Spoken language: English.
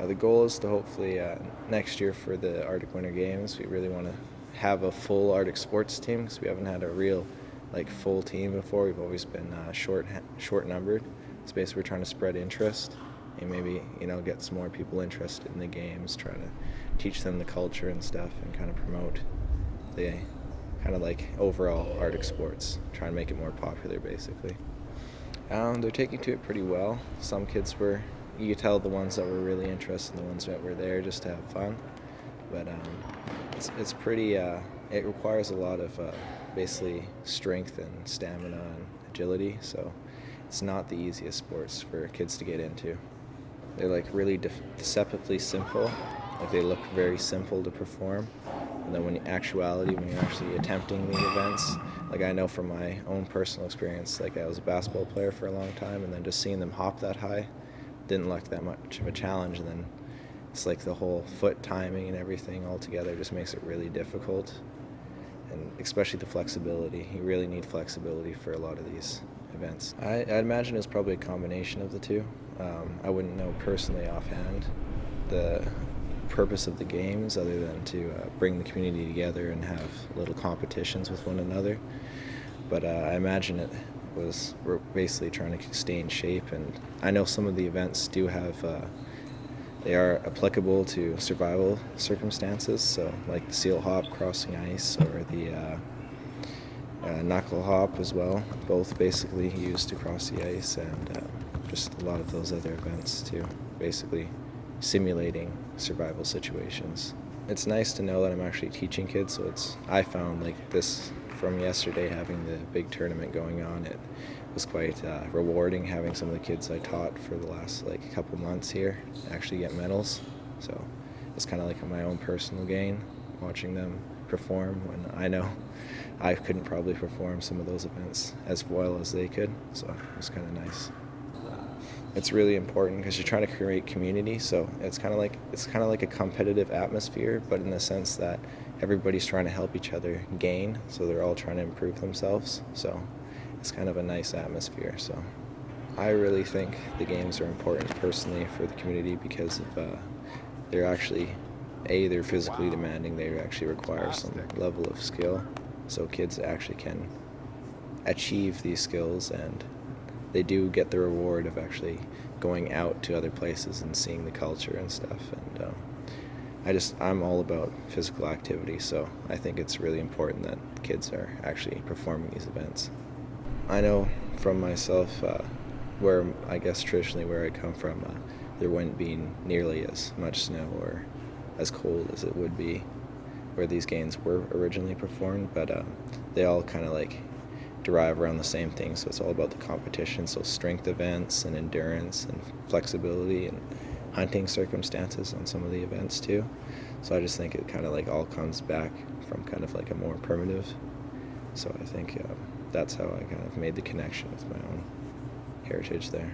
The goal is to hopefully next year for the Arctic Winter Games, we really want to have a full Arctic sports team because we haven't had a real full team before. We've always been short numbered. So basically we're trying to spread interest and maybe get some more people interested in the games, try to teach them the culture and stuff and kind of promote the kind of overall Arctic sports, try and make it more popular basically. They're taking to it pretty well. Some kids you could tell the ones that were really interested and the ones that were there just to have fun. But it's pretty, it requires a lot of basically strength and stamina and agility, so it's not the easiest sports for kids to get into. They're really deceptively simple, they look very simple to perform, and then when you're actually attempting the events, I know from my own personal experience, I was a basketball player for a long time, and then just seeing them hop that high didn't look that much of a challenge, and then it's the whole foot timing and everything all together just makes it really difficult, and especially the flexibility. You really need flexibility for a lot of these events. I'd imagine it's probably a combination of the two. I wouldn't know personally offhand the purpose of the games other than to bring the community together and have little competitions with one another, but I imagine we're basically trying to stay in shape, and I know some of the events do have they are applicable to survival circumstances, so the seal hop crossing ice or the knuckle hop as well, both basically used to cross the ice, and just a lot of those other events too, basically simulating survival situations. It's nice to know that I'm actually teaching kids, so I found this from yesterday, having the big tournament going on, it was quite rewarding having some of the kids I taught for the last couple months here actually get medals. So it's kind of my own personal gain, watching them perform when I know I couldn't probably perform some of those events as well as they could, so it was kind of nice. It's really important because you're trying to create community, so it's kind of like a competitive atmosphere, but in the sense that everybody's trying to help each other gain, so they're all trying to improve themselves, so it's kind of a nice atmosphere. So I really think the games are important personally for the community because of they're actually they're physically demanding. They actually require some level of skill, so kids actually can achieve these skills, and they do get the reward of actually going out to other places and seeing the culture and stuff. And I'm all about physical activity, so I think it's really important that kids are actually performing these events. I know from myself, where I guess traditionally where I come from, there wouldn't be nearly as much snow or as cold as it would be where these games were originally performed, but they all kind of derive around the same thing, so it's all about the competition, so strength events and endurance and flexibility and hunting circumstances on some of the events too. So I just think it kind of all comes back from kind of a more primitive, so I think that's how I kind of made the connection with my own heritage there.